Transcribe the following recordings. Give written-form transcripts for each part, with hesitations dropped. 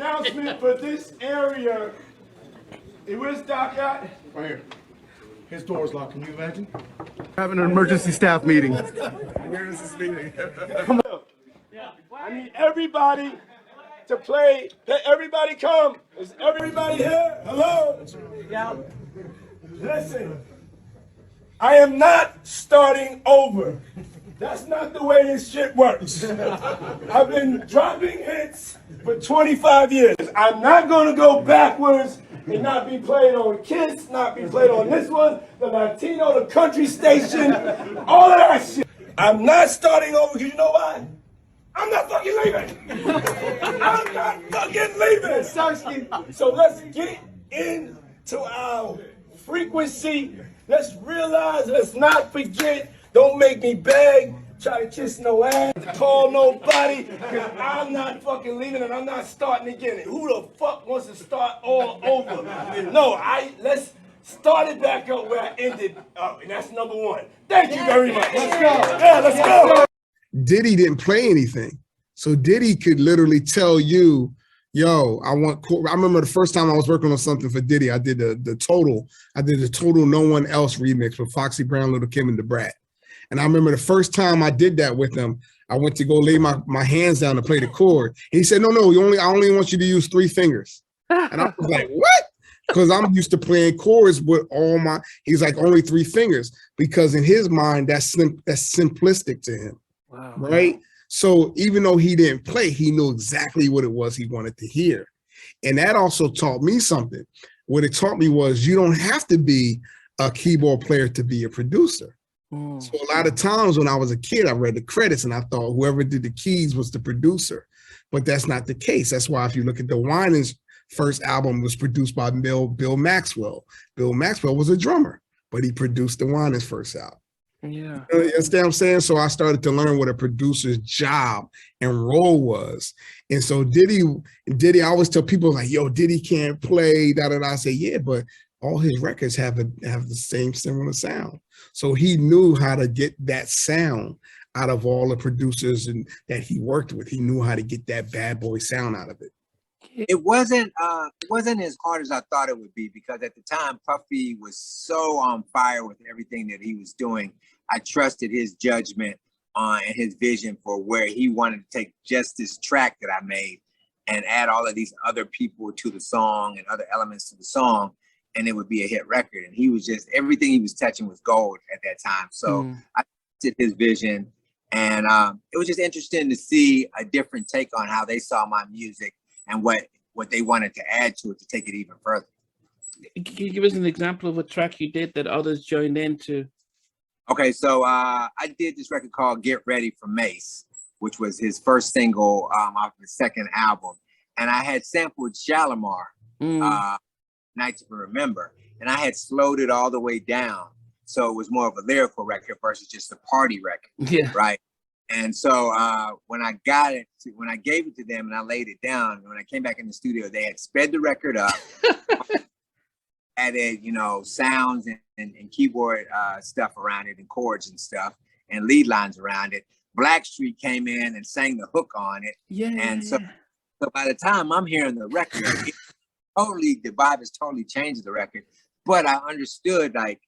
announcement for this area. Where's Doc at? Right here. His door's locked. Can you imagine? Having an emergency staff meeting. Emergency meeting. Come on. I need everybody to play. Let everybody come. Is everybody here? Hello? Yeah. Listen, I am not starting over. That's not the way this shit works. I've been dropping hits for 25 years. I'm not going to go backwards and not be played on Kiss, not be played on this one, the Latino, the country station, all of that shit. I'm not starting over because you know why? I'm not fucking leaving. I'm not fucking leaving. So let's get into our frequency. Let's realize, let's not forget. Don't make me beg, try to kiss no ass, call nobody, because I'm not fucking leaving and I'm not starting again. And who the fuck wants to start all over? No, let's start it back up where I ended up, and that's number one. Thank you very much. Let's go. Yeah, let's go. Diddy didn't play anything. So Diddy could literally tell you, yo, I remember the first time I was working on something for Diddy, I did the Total No One Else remix with Foxy Brown, Little Kim, and Da Brat. And I remember the first time I did that with him, I went to go lay my hands down to play the chord. He said, no, I only want you to use 3 fingers. And I was like, what? Because I'm used to playing chords with he's like, only 3 fingers. Because in his mind, that's simplistic to him. Wow. Right? So even though he didn't play, he knew exactly what it was he wanted to hear. And that also taught me something. What it taught me was you don't have to be a keyboard player to be a producer. So a lot of times when I was a kid, I read the credits and I thought whoever did the keys was the producer, but that's not the case. That's why if you look at the Winans' first album was produced by Bill Maxwell. Bill Maxwell was a drummer, but he produced the Winans' first album. Yeah. You understand what I'm saying? So I started to learn what a producer's job and role was. And so Diddy, I always tell people like, yo, Diddy can't play, I say, yeah, but all his records have the same similar sound. So he knew how to get that sound out of all the producers that he worked with. He knew how to get that bad boy sound out of it. It wasn't as hard as I thought it would be, because at the time Puffy was so on fire with everything that he was doing. I trusted his judgment and his vision for where he wanted to take just this track that I made and add all of these other people to the song and other elements to the song, and it would be a hit record. And he was just, everything he was touching was gold at that time. So I trusted his vision, and it was just interesting to see a different take on how they saw my music and what they wanted to add to it to take it even further. Can you give us an example of a track you did that others joined into? Okay, so I did this record called Get Ready for Mace, which was his first single off the second album. And I had sampled Shalimar, Night to Remember, and I had slowed it all the way down. So it was more of a lyrical record versus just a party record, right? And so when I gave it to them and I laid it down, when I came back in the studio, they had sped the record up, added, sounds and keyboard stuff around it and chords and stuff and lead lines around it. Blackstreet came in and sang the hook on it. So by the time I'm hearing the record, the vibe has totally changed the record. But I understood, like,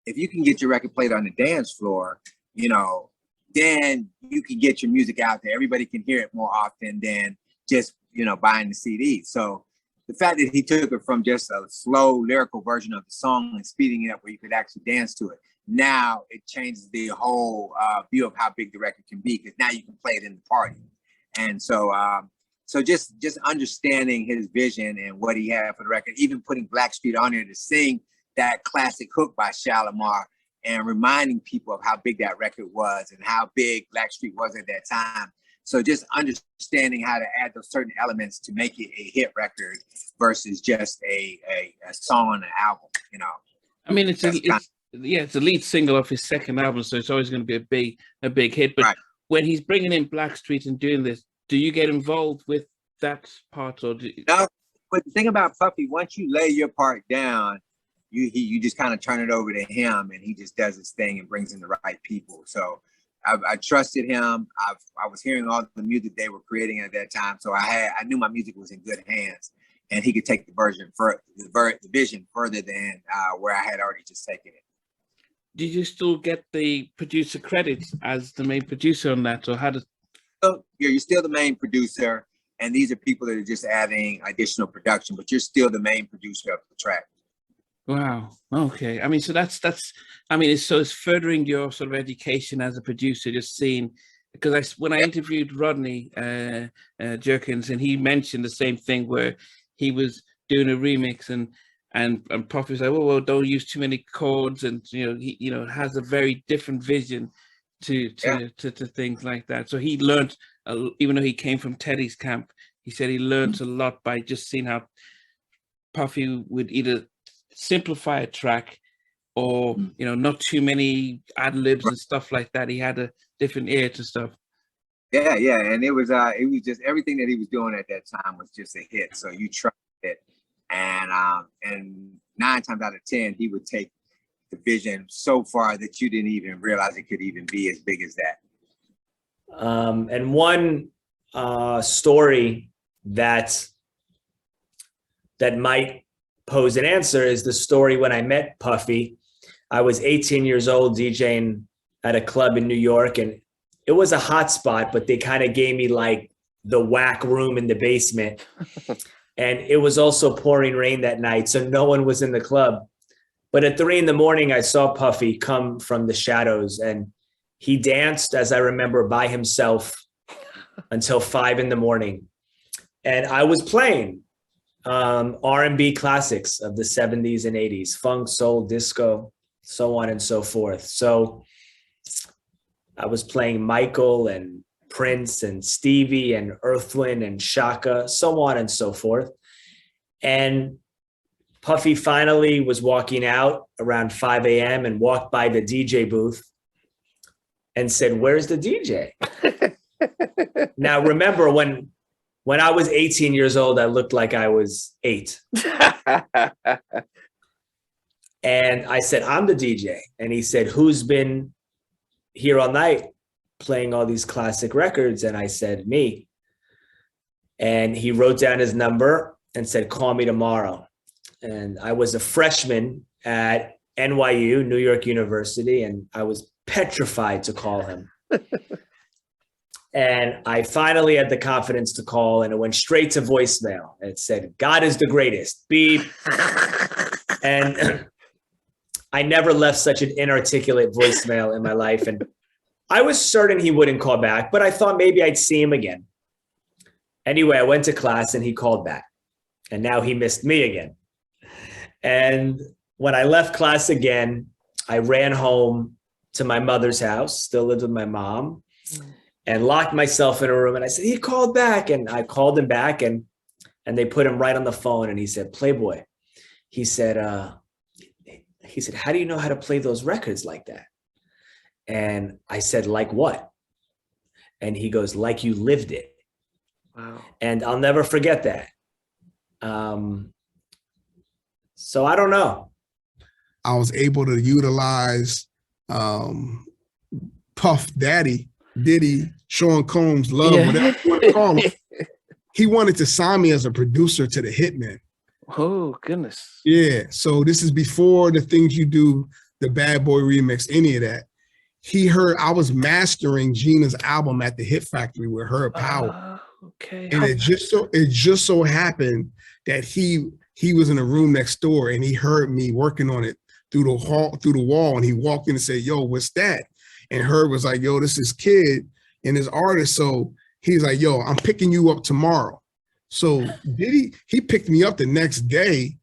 if you can get your record played on the dance floor, then you can get your music out there. Everybody can hear it more often than just, buying the CD. So the fact that he took it from just a slow lyrical version of the song and speeding it up where you could actually dance to it, now it changes the whole view of how big the record can be, because now you can play it in the party. And so just understanding his vision and what he had for the record, even putting Blackstreet on there to sing that classic hook by Shalimar, and reminding people of how big that record was and how big Blackstreet was at that time. So just understanding how to add those certain elements to make it a hit record versus just a song on an album, I mean, it's the lead single of his second album, so it's always going to be a big hit. But when he's bringing in Blackstreet and doing this, do you get involved with that part, or No, but the thing about Puffy, once you lay your part down, you just kind of turn it over to him, and he just does his thing and brings in the right people. So I trusted him. I was hearing all the music they were creating at that time, so I knew my music was in good hands, and he could take the vision further than where I had already just taken it. Did you still get the producer credits as the main producer on that, or how does? You're still the main producer, and these are people that are just adding additional production, but you're still the main producer of the track. Wow. Okay. I mean, so that's. I mean, it's furthering your sort of education as a producer. Just seeing, because when I interviewed Rodney Jerkins, and he mentioned the same thing where he was doing a remix, and Puffy was like, well, don't use too many chords, and he has a very different vision to things like that. So he learned, even though he came from Teddy's camp, he said he learned a lot by just seeing how Puffy would either simplify a track or not too many ad libs and stuff like that. He had a different ear to stuff. Yeah, and it was just everything that he was doing at that time was just a hit. So you tried it, and 9 times out of 10 he would take the vision so far that you didn't even realize it could even be as big as that. And one story that might pose an answer is the story when I met Puffy. I was 18 years old DJing at a club in New York, and it was a hot spot, but they kind of gave me like the whack room in the basement. And it was also pouring rain that night, so no one was in the club. But at 3 a.m, I saw Puffy come from the shadows, and he danced, as I remember, by himself until 5 a.m. And I was playing R&B classics of the 70s and 80s, funk, soul, disco, so on and so forth. So I was playing Michael and Prince and Stevie and Earth, Wind and Shaka, so on and so forth. And Puffy finally was walking out around 5 a.m. and walked by the DJ booth and said, "Where's the DJ?" Now, remember, when I was 18 years old, I looked like I was 8. And I said, "I'm the DJ." And he said, "Who's been here all night playing all these classic records?" And I said, "Me." And he wrote down his number and said, "Call me tomorrow." And I was a freshman at NYU, New York University, and I was petrified to call him. And I finally had the confidence to call, and it went straight to voicemail. It said, "God is the greatest, beep." And I never left such an inarticulate voicemail in my life. And I was certain he wouldn't call back, but I thought maybe I'd see him again. Anyway, I went to class and he called back. And now he missed me again. And when I left class again, I ran home to my mother's house, still lived with my mom, and locked myself in a room. And I said, "He called back." And I called him back, and they put him right on the phone. And he said, "Playboy," he said, "How do you know how to play those records like that?" And I said, "Like what?" And he goes, "Like you lived it." Wow. And I'll never forget that. So I don't know. I was able to utilize Puff Daddy, Diddy, Sean Combs, Love, whatever you want to call him. He wanted to sign me as a producer to the Hitman. Oh, goodness. Yeah. So this is before the things you do, the Bad Boy remix, any of that. He heard I was mastering Gina's album at the Hit Factory with Her Power. Okay. And it just so happened that he was in a room next door, and he heard me working on it through the wall, and he walked in and said, "Yo, what's that?" And Herb was like, "Yo, this is Kid and his artist." So he's like, "Yo, I'm picking you up tomorrow." So he picked me up the next day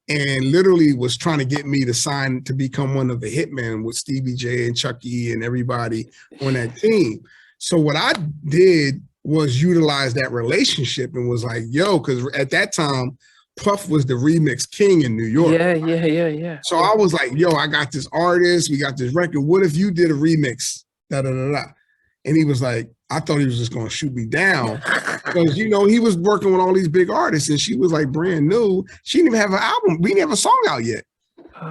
and literally was trying to get me to sign to become one of the Hitmen with Stevie J and Chucky and everybody on that team. So what I did was utilize that relationship and was like, yo, because at that time, Puff was the remix king in New York. Yeah. So I was like, yo, I got this artist, we got this record. What if you did a remix? And he was like, I thought he was just gonna shoot me down. Because he was working with all these big artists, and she was like brand new. She didn't even have an album. We didn't have a song out yet.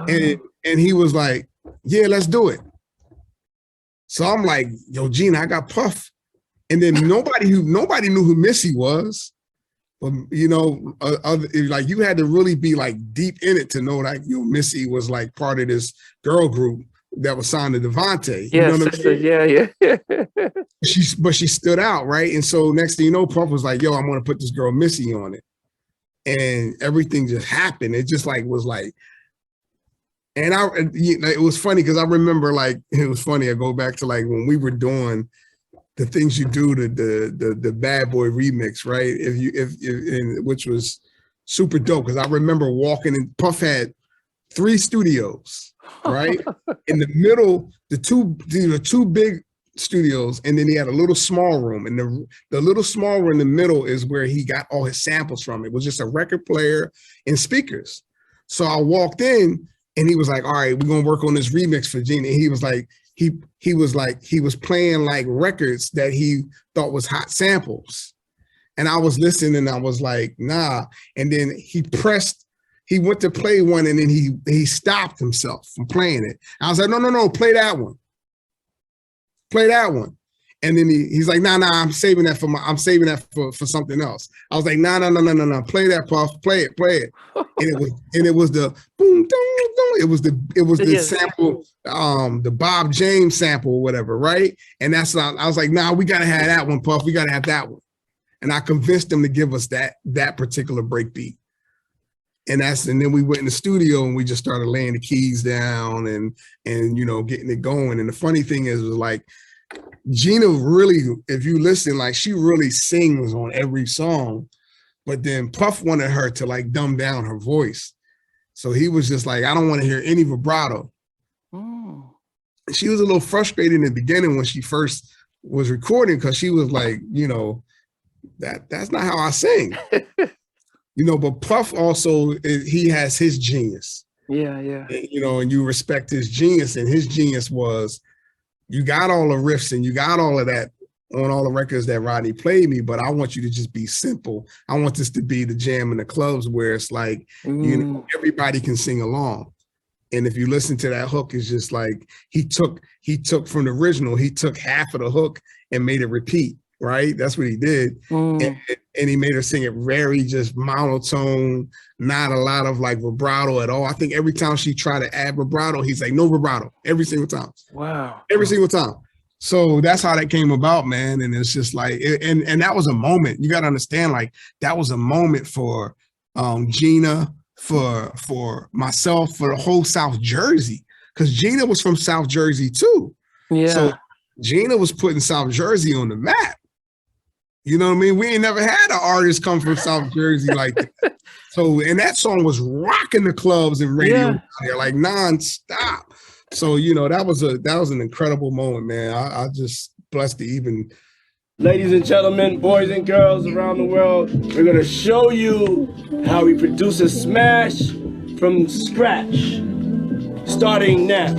And he was like, yeah, let's do it. So I'm like, yo, Gina, I got Puff. And then nobody knew who Missy was. But, you know, like you had to really be like deep in it to know like, you know, Missy was like part of this girl group that was signed to Devontae. Yeah, you know what I mean? yeah. She stood out, right? And so next thing you know, Puff was like, yo, I'm gonna put this girl Missy on it. And everything just happened. It just like was like, and it was funny because I remember like, it was funny. I go back to like when we were doing the things you do to the Bad Boy remix, right? Which was super dope. Cause I remember walking in, Puff had 3 studios, right? In the middle, the two big studios, and then he had a little small room. And the little small room in the middle is where he got all his samples from. It was just a record player and speakers. So I walked in and he was like, all right, we're gonna work on this remix for Gina. And he was like, he was playing like records that he thought was hot samples. And I was listening and I was like, nah. And then he went to play one and then he stopped himself from playing it. I was like, no, play that one. Play that one. And then he's like, nah, I'm saving that for something else. I was like, no, play that, Puff, play it. And it was the boom, dong, dong. It was the sample, the Bob James sample or whatever, right? And that's I was like, nah, we gotta have that one, Puff. We gotta have that one. And I convinced him to give us that particular break beat. And then we went in the studio and we just started laying the keys down and you know, getting it going. And the funny thing is, was like, Gina really, if you listen, like she really sings on every song, but then Puff wanted her to like dumb down her voice. So he was just like, I don't want to hear any vibrato. Oh. She was a little frustrated in the beginning when she first was recording because she was like, you know, that's not how I sing. You know, but Puff also, he has his genius. Yeah. And, you know, and you respect his genius, and his genius was, you got all the riffs and you got all of that on all the records that Rodney played me, but I want you to just be simple. I want this to be the jam in the clubs where it's like, you know, everybody can sing along. And if you listen to that hook, it's just like, he took from the original, he took half of the hook and made it repeat, right? That's what he did. And he made her sing it very just monotone, not a lot of like vibrato at all. I think every time she tried to add vibrato, he's like, no vibrato, every single time. Wow. Every single time. So that's how that came about, man. And it's just like, and that was a moment. You got to understand, like, that was a moment for Gina, for myself, for the whole South Jersey, because Gina was from South Jersey too. Yeah. So Gina was putting South Jersey on the map. You know what I mean? We ain't never had an artist come from South Jersey like that. So, and that song was rocking the clubs and radio like nonstop. So, you know, that was an incredible moment, man. I just blessed to even. Ladies and gentlemen, boys and girls around the world, we're gonna show you how we produce a smash from scratch, starting now.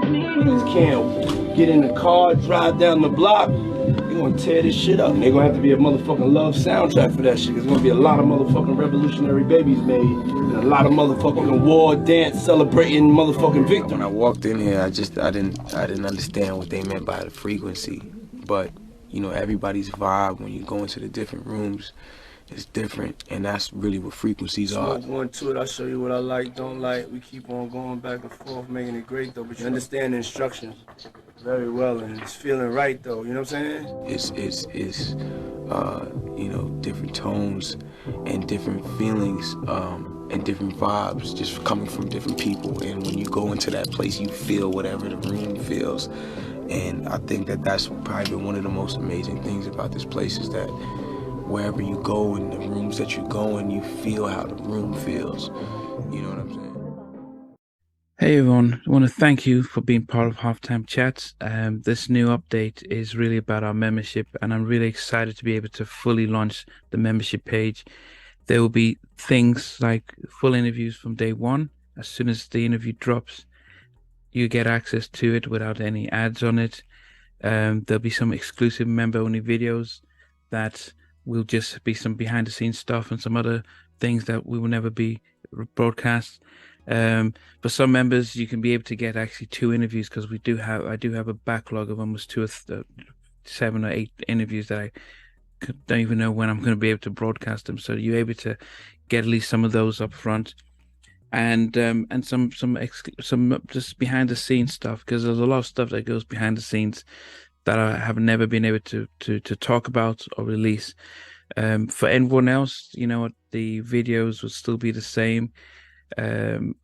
Niggas can't get in the car, drive down the block. They're gonna tear this shit up. And they're gonna have to be a motherfucking love soundtrack for that shit. There's gonna be a lot of motherfucking revolutionary babies made. And a lot of motherfucking war dance celebrating motherfucking victims. When I walked in here, I didn't understand what they meant by the frequency. But, you know, everybody's vibe when you go into the different rooms is different. And that's really what frequencies are. Smoke one to it, I'll show you what I like, don't like. We keep on going back and forth, making it great though. But you understand the instructions very well, and it's feeling right though, you know what I'm saying? It's you know, different tones and different feelings and different vibes just coming from different people. And when you go into that place, you feel whatever the room feels. And I think that that's probably been one of the most amazing things about this place, is that wherever you go in the rooms that you go in, you feel how the room feels. You know what I'm saying? Hey everyone, I want to thank you for being part of Halftime Chats. This new update is really about our membership, and I'm really excited to be able to fully launch the membership page. There will be things like full interviews from day one. As soon as the interview drops, you get access to it without any ads on it. There'll be some exclusive member-only videos that will just be some behind-the-scenes stuff and some other things that we will never be broadcast. For some members, you can be able to get actually 2 interviews, because I do have a backlog of almost 7 or 8 interviews that I don't even know when I'm going to be able to broadcast them. So you're able to get at least some of those up front, and some just behind the scenes stuff, because there's a lot of stuff that goes behind the scenes that I have never been able to talk about or release. For everyone else, you know, the videos will still be the same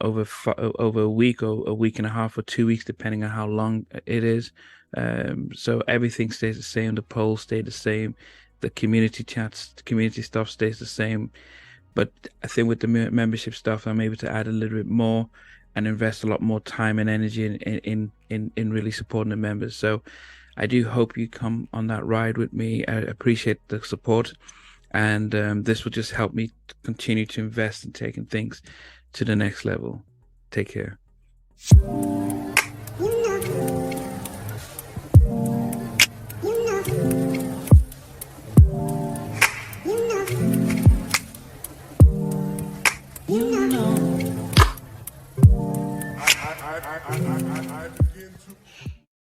over a week or a week and a half or 2 weeks, depending on how long it is. So everything stays the same. The polls stay the same. The community chats, the community stuff stays the same. But I think with the membership stuff, I'm able to add a little bit more and invest a lot more time and energy in really supporting the members. So I do hope you come on that ride with me. I appreciate the support, and this will just help me continue to invest in taking things to the next level. Take care. I begin to